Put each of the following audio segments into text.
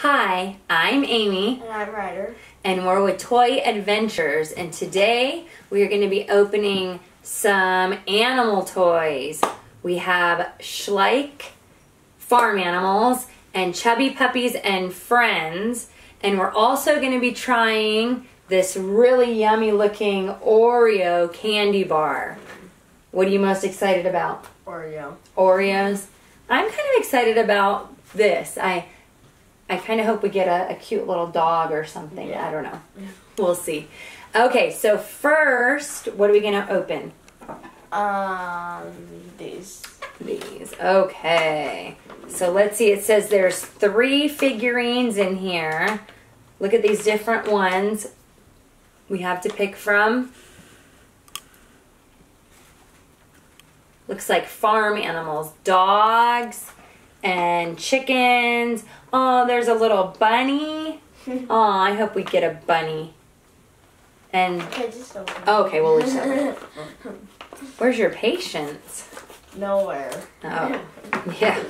Hi, I'm Amy. And I'm Ryder. And we're with Toy Adventures. And today we are going to be opening some animal toys. We have Schleich farm animals and Chubby Puppies and Friends. And we're also going to be trying this really yummy looking Oreo candy bar. What are you most excited about? Oreo. Oreos? I'm kind of excited about this. I kind of hope we get a cute little dog or something. Yeah. I don't know. Yeah. We'll see. Okay, so first, what are we going to open? These. These. Okay. So let's see. It says there's 3 figurines in here. Look at these different ones we have to pick from. Looks like farm animals. Dogs and chickens. Oh, there's a little bunny. Oh, I hope we get a bunny. And Okay, just open. Okay, well, let's open it. Where's your patience? Nowhere. Oh, yeah.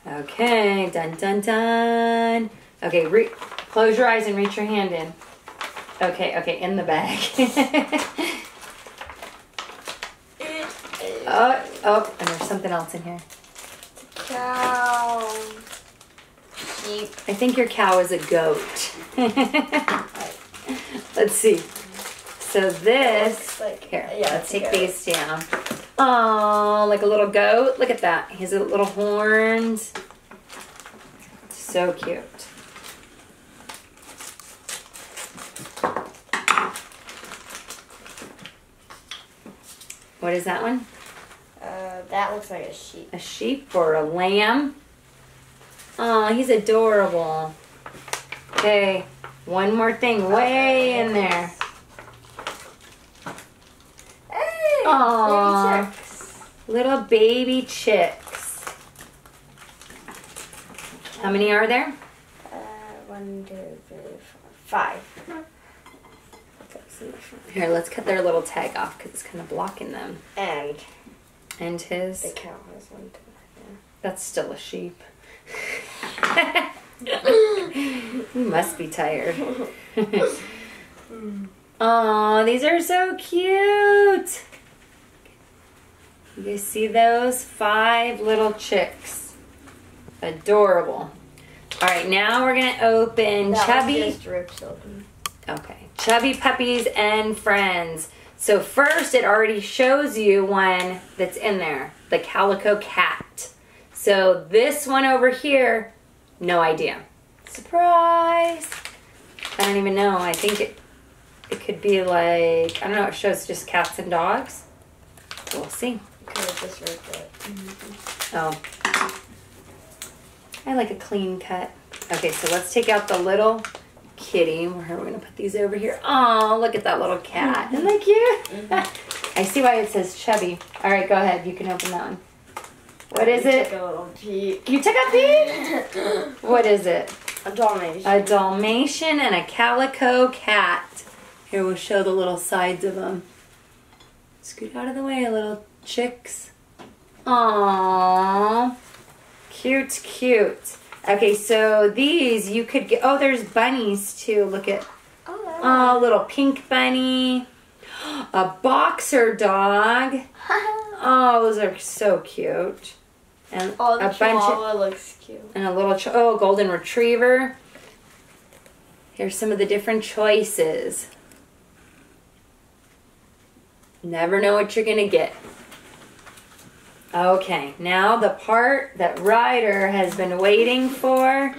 Okay, dun dun dun. Okay, close your eyes and reach your hand in. Okay, in the bag. Oh, and there's something else in here. Cow. Sheep. I think your cow is a goat. Let's see. So this, here, let's take these down. Oh, like a little goat. Look at that. He has little horns. So cute. What is that one? That looks like a sheep. A sheep or a lamb? Oh, he's adorable. Okay, one more thing way in there. Hey, Aww, baby chicks. Little baby chicks. How many are there? 1, 2, 3, 4, 5. Here, let's cut their little tag off because it's kind of blocking them. And his. The cow has 1, 2. Yeah. That's still a sheep. You must be tired. Oh, these are so cute. You guys see those? 5 little chicks. Adorable. All right, now we're gonna open Chubby. Just ripped open. Okay, Chubby Puppies and Friends. So first, it already shows you one that's in there, the Calico Cat. So this one over here, no idea. Surprise! I don't even know. I think it could be like, I don't know, it shows just cats and dogs. We'll see. Could have just ripped it. Oh. I like a clean cut. Okay, so let's take out the little kitty. Where are we going to put these over here? Oh, look at that little cat. Isn't that cute? I see why it says Chubby. All right, go ahead. You can open that one. What is it? Took a little peek. You took a peek? What is it? A Dalmatian. A Dalmatian and a Calico Cat. Here, we'll show the little sides of them. Scoot out of the way, little chicks. Aww. Cute, cute. Okay, so these you could get. Oh, there's bunnies too. Look at. Oh, little pink bunny. A boxer dog. Oh, those are so cute. And oh, the a chihuahua looks cute. And a little golden retriever. Here's some of the different choices. Never know what you're gonna get. Okay, now the part that Ryder has been waiting for.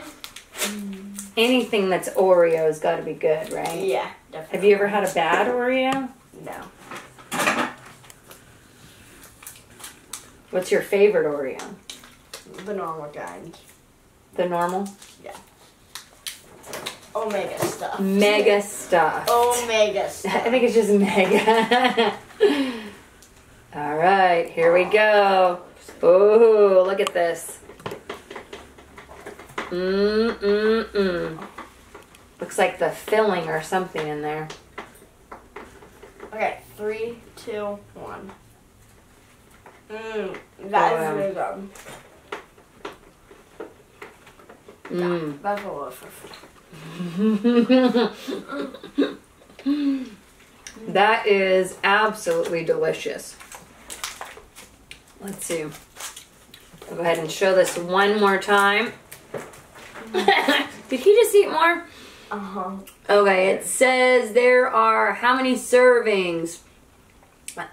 Anything that's Oreo's got to be good, right? Yeah, definitely. Have you ever had a bad Oreo? No. What's your favorite Oreo? The normal kind. The normal? Yeah. Omega stuff. Mega stuff. Omega stuff. I think it's just mega. All right, here we go. Ooh, look at this. Looks like the filling or something in there. Okay, 3, 2, 1. That is really good. Mm. That is absolutely delicious. Let's see. I'll go ahead and show this one more time. Did he just eat more? Uh-huh. Okay, it says there are how many servings?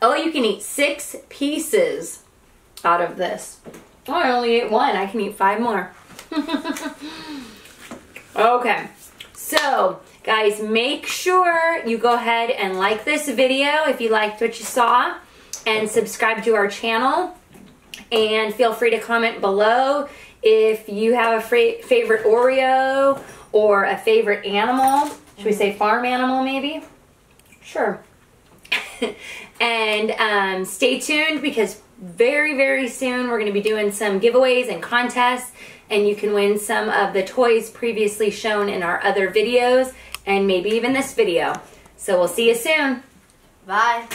Oh, you can eat 6 pieces out of this. Oh, I only ate 1. I can eat 5 more. Okay, so guys, make sure you go ahead and like this video if you liked what you saw, and subscribe to our channel. And feel free to comment below if you have a favorite Oreo or a favorite animal. Should we say farm animal maybe? Sure. And stay tuned, because very, very soon we're going to be doing some giveaways and contests, and you can win some of the toys previously shown in our other videos, and maybe even this video. So we'll see you soon. Bye.